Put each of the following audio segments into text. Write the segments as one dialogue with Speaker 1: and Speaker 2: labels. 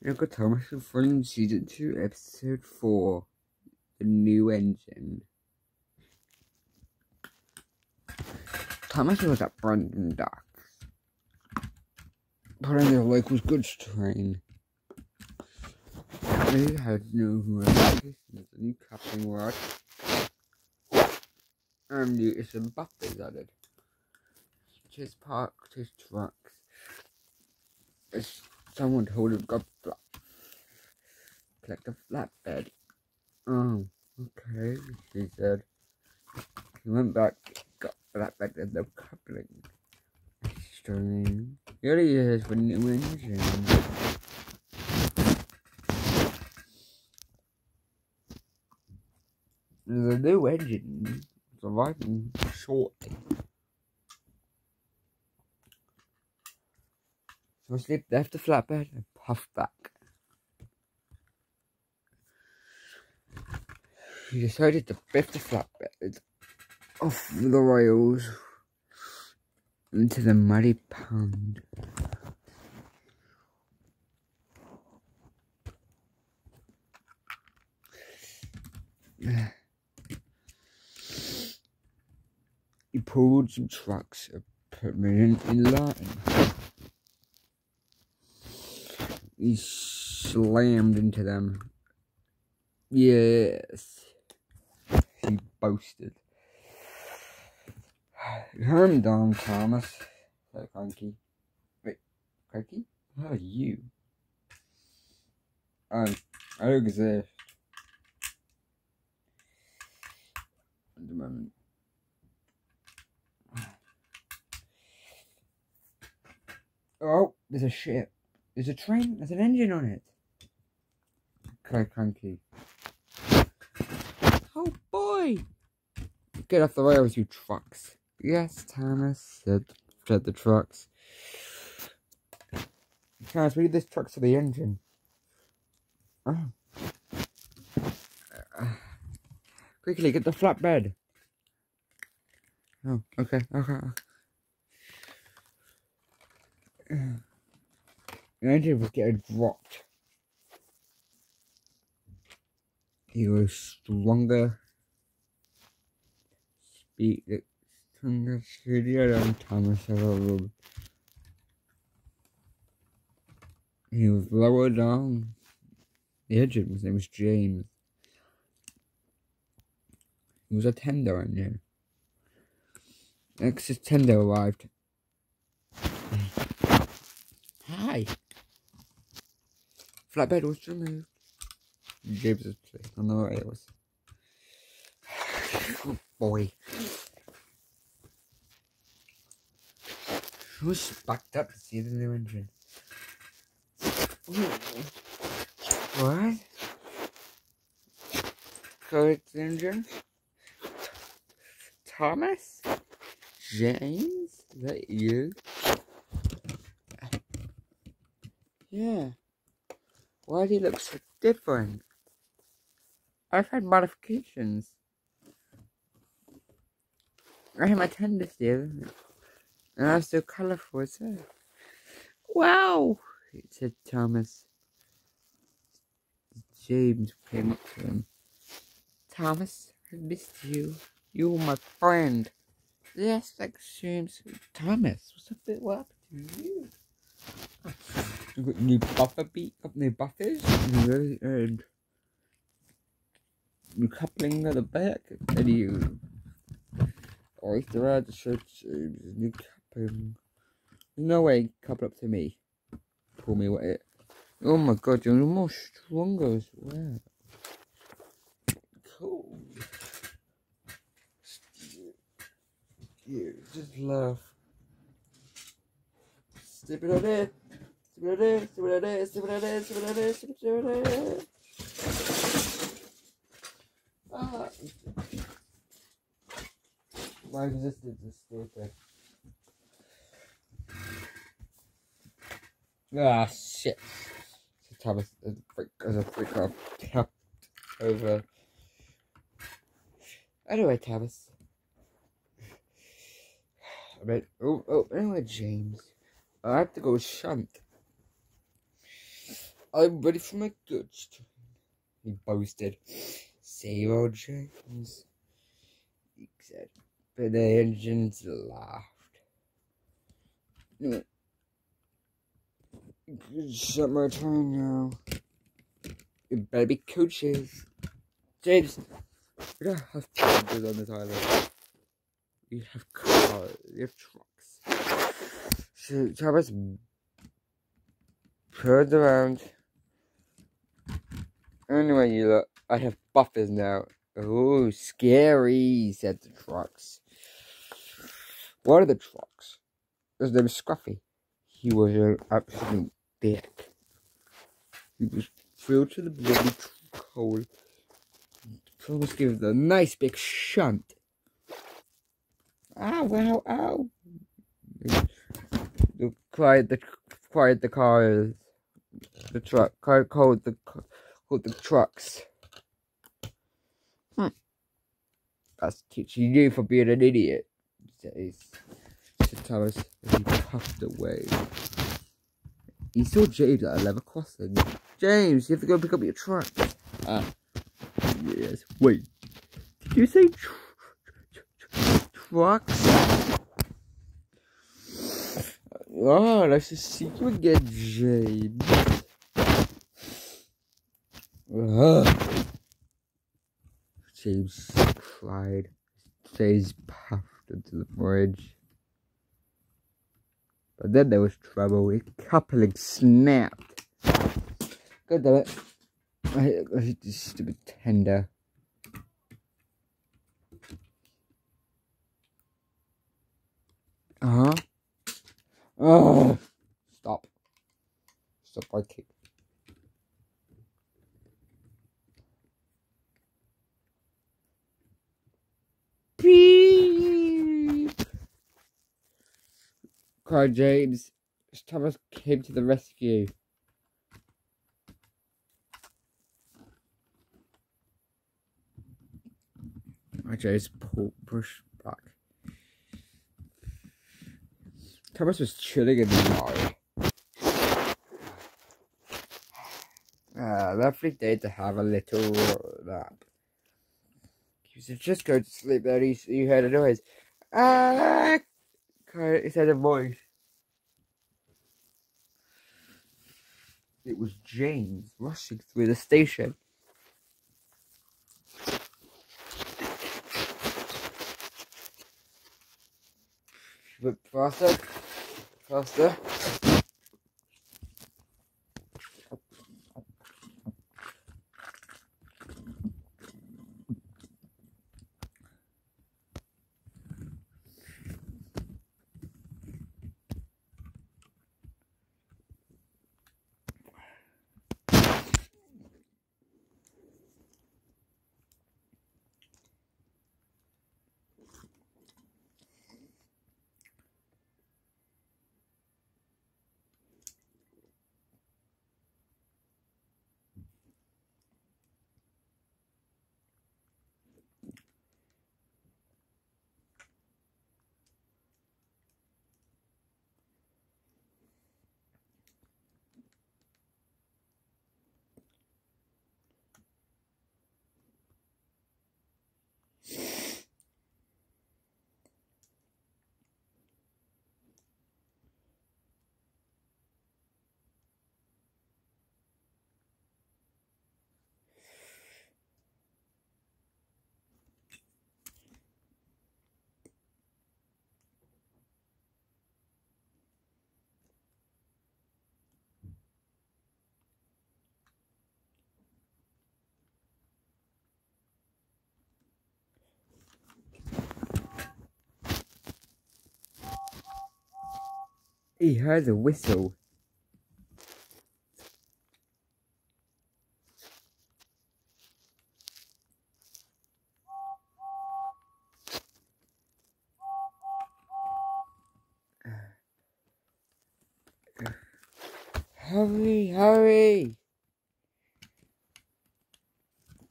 Speaker 1: Uncle Thomas from Season 2, Episode 4, The New Engine. Thomas was at Brandon Docks, putting their local goods train. They had no relocations, a new coupling rod, and new some buffers added. Chase parked his trucks as someone told him got collect a flatbed. Oh, okay, she said. He went back, got flatbed and no coupling. Strange. Here he is with a new engine. The new engine is arriving shortly. So I sleep left the flatbed and puffed back. He decided to lift the flatbed off the rails into the muddy pond. He pulled some trucks and put them in line. He slammed into them. Yes, he boasted. Calm down, Thomas, said Cranky. Wait, Cranky? Who are you? I don't exist. At the moment. Oh, there's a ship. There's a train. There's an engine on it. Okay, Cranky. Oh boy! Get off the rails, you trucks. Yes, Thomas, said the trucks. Thomas, we need this truck to the engine. Oh. Quickly, get the flatbed. Oh, okay. The engine was getting dropped. He was stronger. Stronger, speedier than Thomas ever would. He was lower down. The engine, his name was James. He was a tender engine. Next, his tender arrived. Hi. Flatbed was removed. James was placed on the rails. Oh boy. He was backed up to see the new engine. What? Good engine? Thomas? James? Is that you? Yeah. Why do you look so different? I've had modifications. I have my tender still. And I'm so colourful as well. Wow! Said Thomas. James came up to him. Thomas, I missed you. You were my friend. Yes, thanks, James. Thomas, what happened to you? You got new new buffers, and new coupling at the back, and you. Or if there are the shirts, new coupling. There's no way couple up to me. Pull me with it. Oh my god, you're more stronger as well. Cool. You just love. Step it on it. Step it on it. Step it on it. Step it on it. Step it on it. Step it on it. Ah. My resistance is stupid. Ah, shit. So Thomas, as a freak off, tapped over. Anyway, Thomas. Anyway, James. I have to go shunt. I'm ready for my goods, he boasted. Zero James, he said. But the engines laughed. It's summertime now. It better be coaches. James, we don't have coaches on this island. We have cars, we have trucks. So Thomas turned around. Anyway, you look, I have buffers now. Oh, scary, said the trucks. One of the trucks, his name was Scruffy. He was an absolute dick. He was filled to the bloody hole. Thomas gave it a nice big shunt. Ow, ow, ow. Quiet the cars. The truck. Called the trucks. That's teaching you for being an idiot, said Thomas as he puffed away. He saw James at a level crossing. James, you have to go pick up your truck. Yes. Wait. Did you say trucks? Oh, nice to see you again, James. James cried. His face puffed into the bridge. But then there was trouble. His coupling snapped. God damn it. I hate this stupid tender. Oh, stop. Stop biking. Beep! Cried James as Thomas came to the rescue. James pushed back. Thomas was chilling in the yard. Lovely day to have a little nap. He was just going to sleep, then he heard a noise. He said a voice. It was James rushing through the station. But faster, faster. He heard a whistle. Hurry, hurry!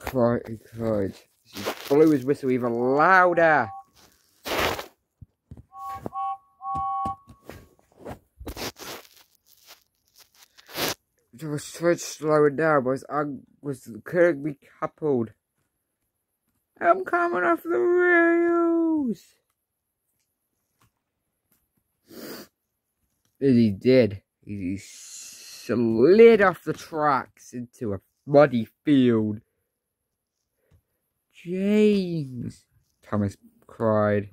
Speaker 1: He cried. He blew his whistle even louder. I was trying to slow it down, but I couldn't be coupled. I'm coming off the rails. And he did. He slid off the tracks into a muddy field. James, Thomas cried.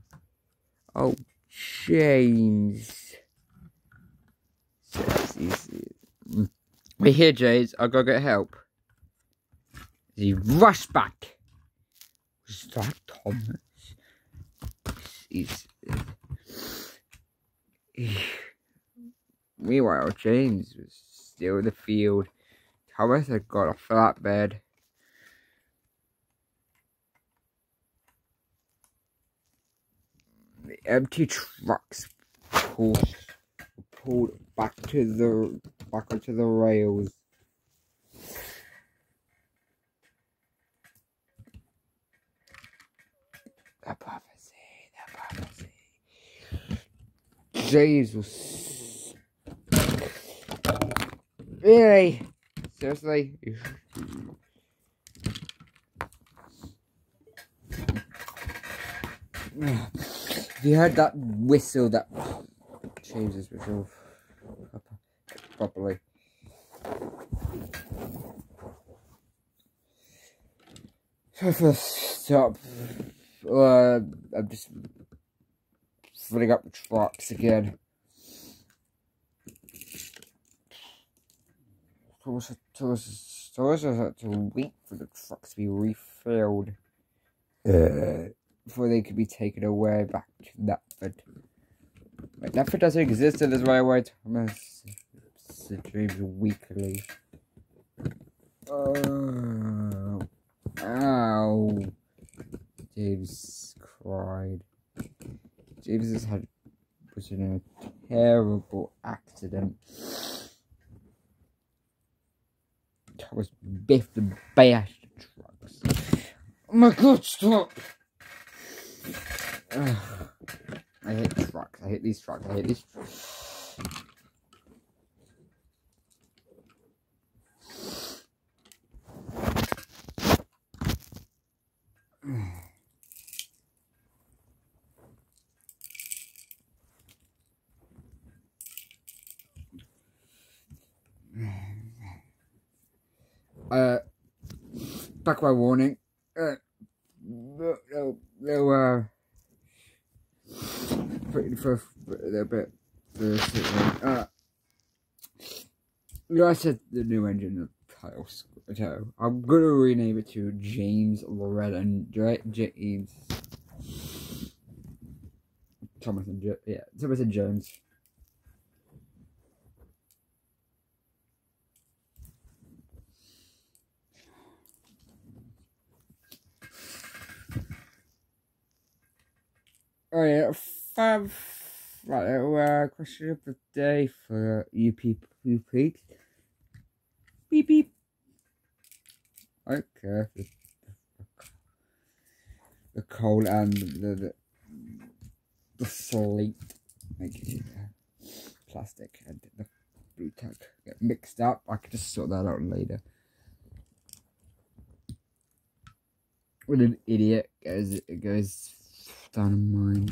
Speaker 1: Oh, James. We're here, James. I'll go get help. He rushed back. Was that Thomas? Meanwhile, James was still in the field. Thomas had got a flatbed. The empty trucks pulled back onto the rails. The prophecy. James was really seriously. You heard that whistle, that James's whistle properly. So first stop, I'm just filling up the trucks again. Thomas had to wait for the trucks to be refilled before they could be taken away back to Knapford. Wait, Knapford doesn't exist in this railway, Thomas, said James weakly. Ow. James cried. James was in a terrible accident. Thomas biffed and bashed the trucks. Oh my god, stop! I hate trucks. I hate these trucks. I hate these trucks. Back by warning. They were pretty for a little bit. I said the new engine of title. I'm gonna rename it to James, Loretta, and James. Thomas and James. Oh yeah, right, question of the day for you people, please. Beep beep. Okay. The coal and the slate, like plastic and the blue tag get mixed up. I could just sort that out later. What an idiot goes down in mine.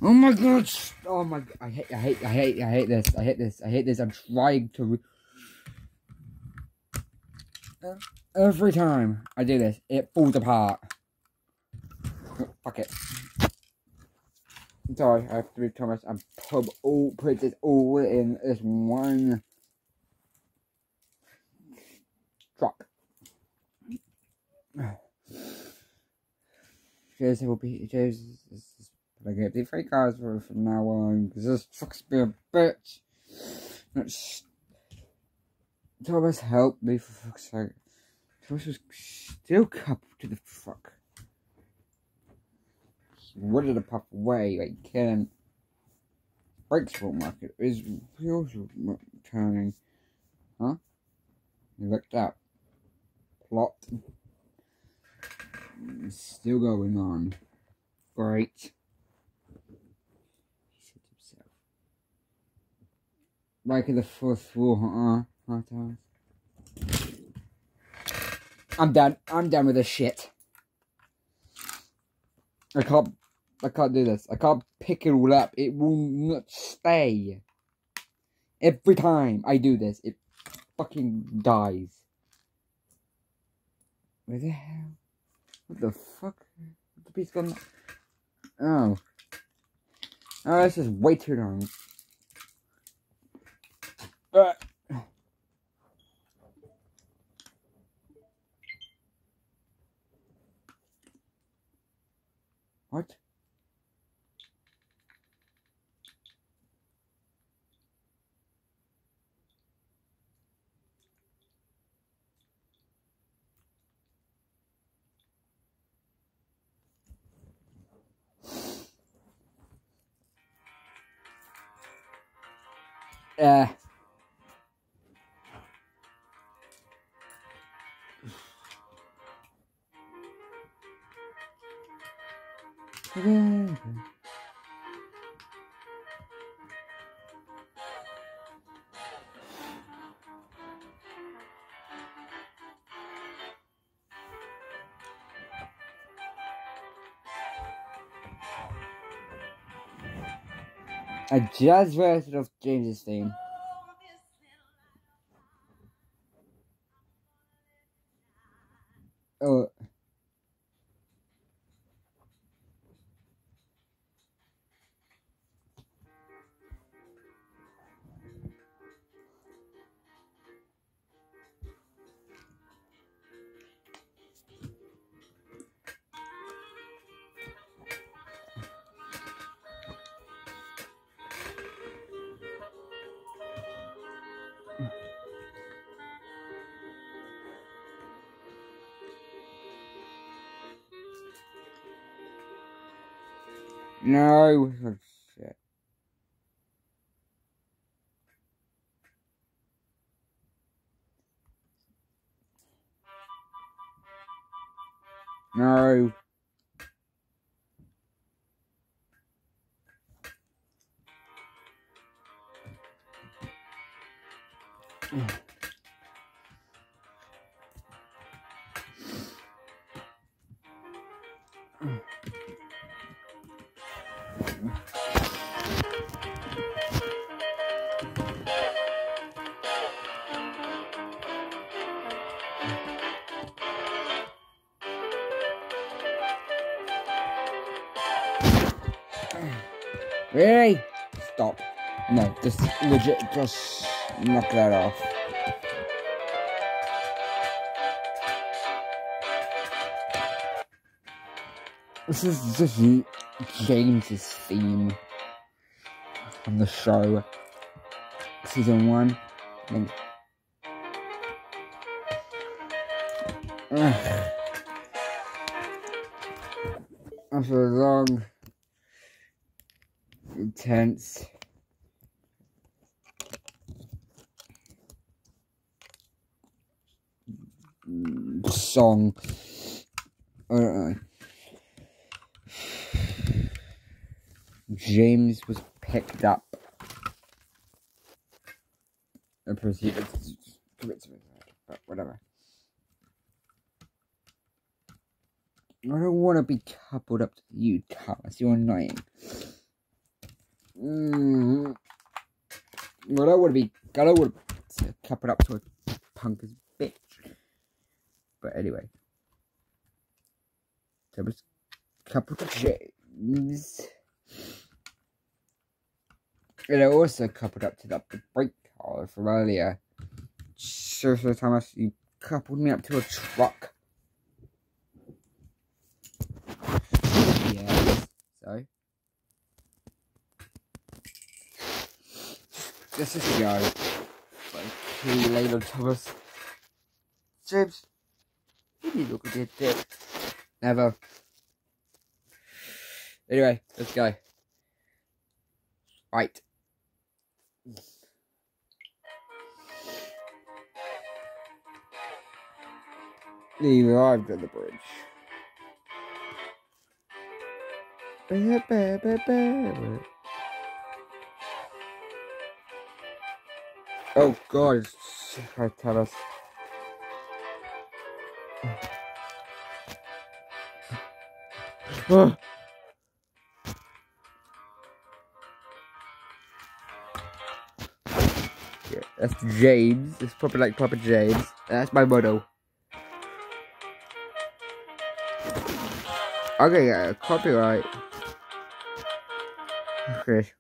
Speaker 1: Oh my god! Oh my god! I hate this. I'm trying to. Every time I do this, it falls apart. Fuck it. Sorry, I have to be Thomas and put this all in this one truck. James will be I get the 3 cars from now on because this truck's be a bitch. Thomas helped me for fuck's sake. Thomas was still coupled to the truck. He wanted to puff away like killing. Brakes won't work. His wheels were turning. Huh? He looked up. Plot. It's still going on. Great. He said to himself. Like in the 4th floor, Thomas? I'm done. I'm done with this shit. I can't do this. I can't pick it all up. It will not stay. Every time I do this, it fucking dies. Where the hell? What the fuck? The piece gone? Oh. Oh, that's just way too long. What? A jazz version of James's theme. Oh. No. Oh, shit. No. Really? Stop. No, just legit, just knock that off. This is just James's theme from the show. Season 1. And after a long, intense song, I don't know. James was picked up and proceeded to commit suicide, but whatever. I don't want to be coupled up to you, Thomas. You're annoying. Well, I want to be coupled up to a punk as bitch. But anyway, so I was coupled to James. And I also coupled up to that brake car from earlier. Seriously, Thomas, you coupled me up to a truck. Yes. So let's just go. See you later, Thomas. James, you need to look at your dick. Never. Anyway, let's go. Right. We arrived at the bridge. Oh God, tell us. Oh. Yeah, that's James. It's proper like proper James. That's my motto. Okay, yeah, copyright. Okay.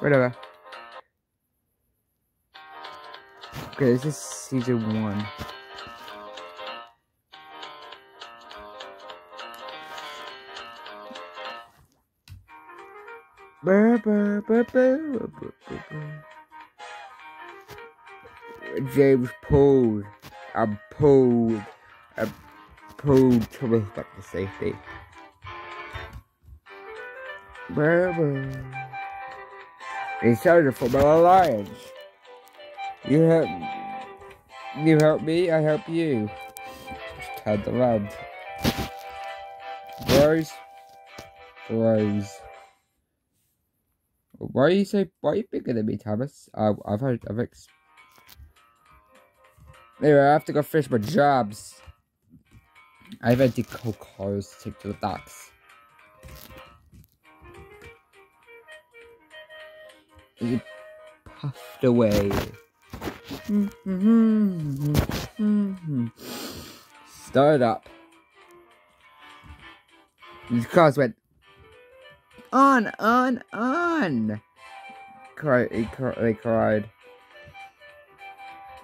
Speaker 1: Whatever. Okay, this is season 1. James pulled. I'm pulled. I'm pulled Thomas back to safety. He started from an alliance. You help me, I help you. Just turn around. Bros. Why are you bigger than me, Thomas? Anyway, I have to go finish my jobs. I have empty coal cars to take to the docks. He puffed away. Started up. His cars went on. They cried.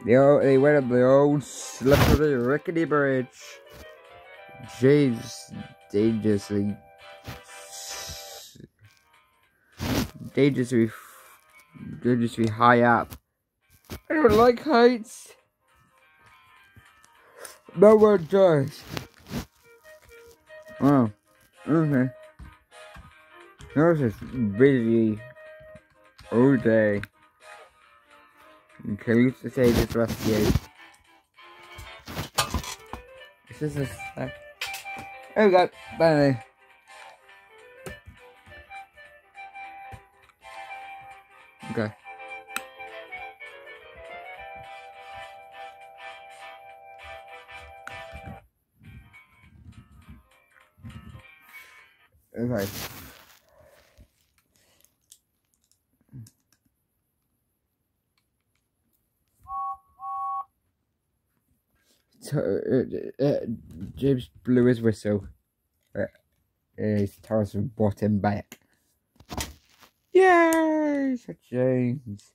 Speaker 1: They went up the old slippery rickety bridge. James dangerously high up. I don't like heights. No one does. Oh, okay. I was just busy all day. Okay, we used to say this rest of you. This is a there we go. Bye. Okay. Okay. So, James blew his whistle. His Taurus brought him back. Yay! For James.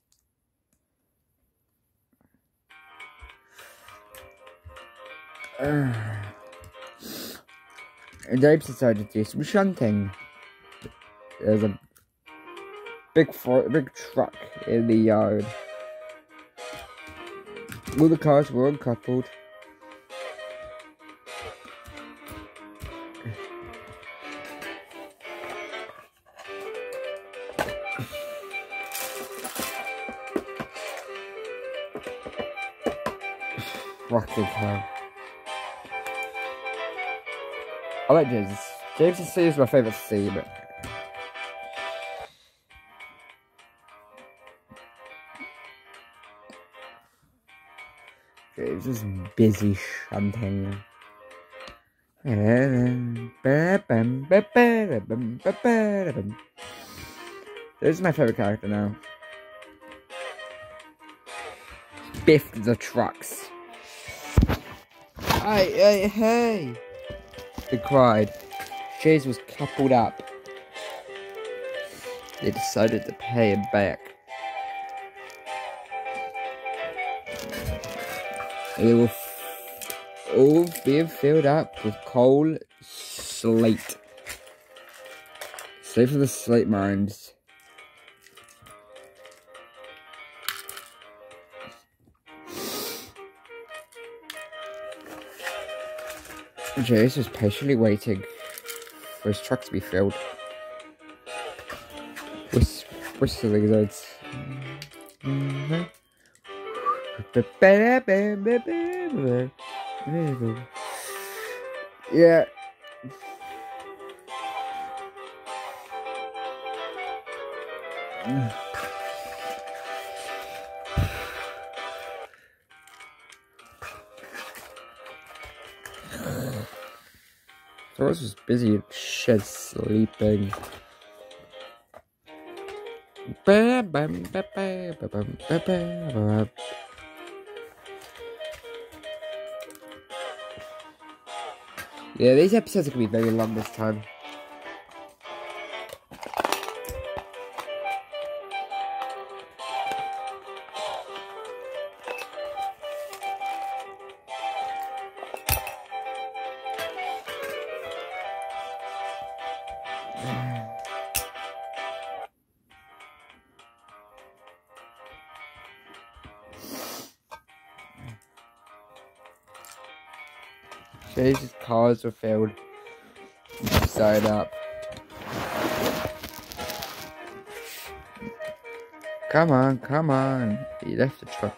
Speaker 1: James decided to do some shunting. There's a big truck in the yard. All the cars were uncoupled. Rocking car. I like James. James' scene is my favourite scene, but James is busy shunting. This is my favourite character now. Biff the trucks. Hey! They cried. James was coupled up. They decided to pay him back. They were all being filled up with coal slate. Save for the slate mines. James was patiently waiting for his truck to be filled. Whistling notes. Yeah. Thomas was busy at shed sleeping. Yeah, these episodes are going to be very long this time. Chase's cars were filled. Side up. Come on, come on. He left the truck.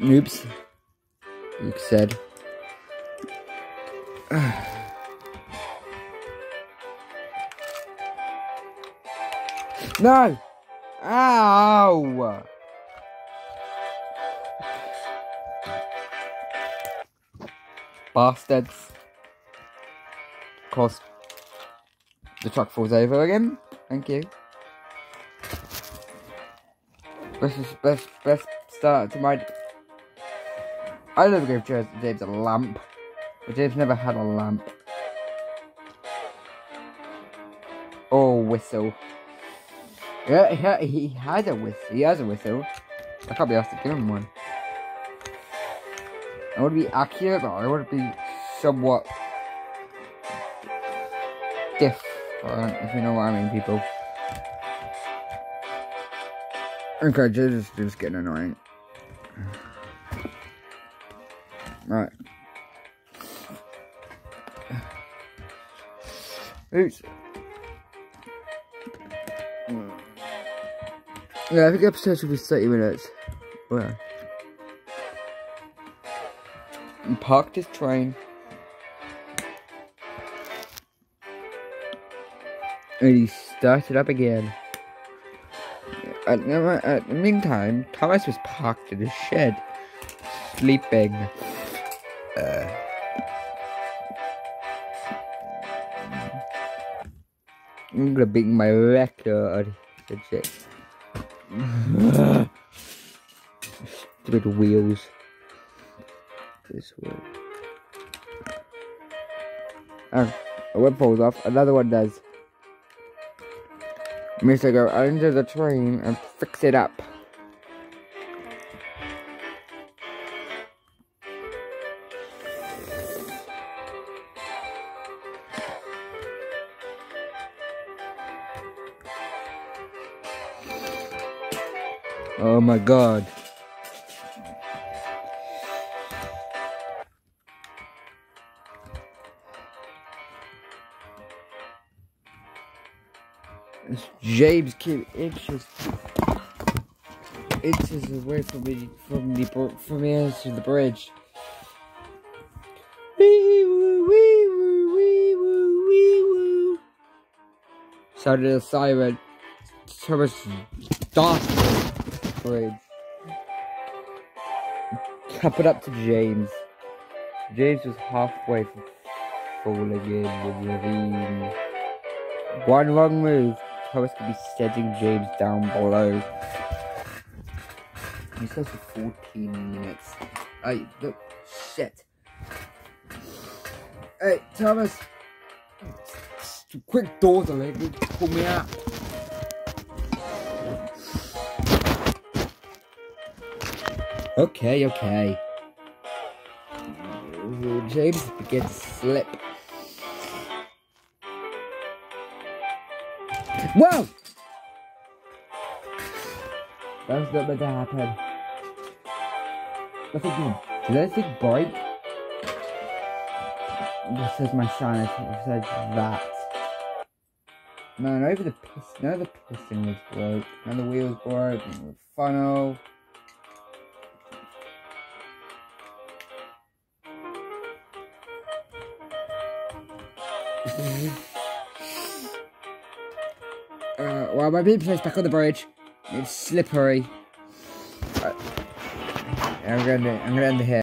Speaker 1: Oops. Luke said. No! Ow! Bastards. Of course, the truck falls over again. Thank you. Best start to my... I never gave James a lamp. But James never had a lamp. Or whistle. Yeah, he had a whistle. He has a whistle. I can't be asked to give him one. I want to be accurate, but I want to be somewhat different, if you know what I mean, people. Okay, just getting annoying. Right. Oops. Yeah, I think the episode should be 30 minutes. Well. He parked his train. And he started up again. At the meantime, Thomas was parked in his shed, sleeping. I'm gonna beat my record. Legit. Stupid wheels. This way. Oh, one falls off, another one does. Means I go under the train and fix it up. Oh my god. James came inches away from me, from the edge of the bridge. Wee woo, wee woo, wee woo, wee woo. Sounded a siren. Thomas darted the bridge. Cup it up to James. James was halfway from falling in the ravine. One wrong move. Thomas could be sending James down below. He's close to 14 minutes. Hey, look, shit. Hey, Thomas. Quick doors on it, pull me out. Okay. James begins to slip. Whoa! That's not meant to happen. Nothing good. Did that thing break? This is my sanity. It said that. No, not even the piston. No, the piston was broke. And the wheel was broke. And the funnel. Well, my beep is back on the bridge. It's slippery. I'm gonna end it here.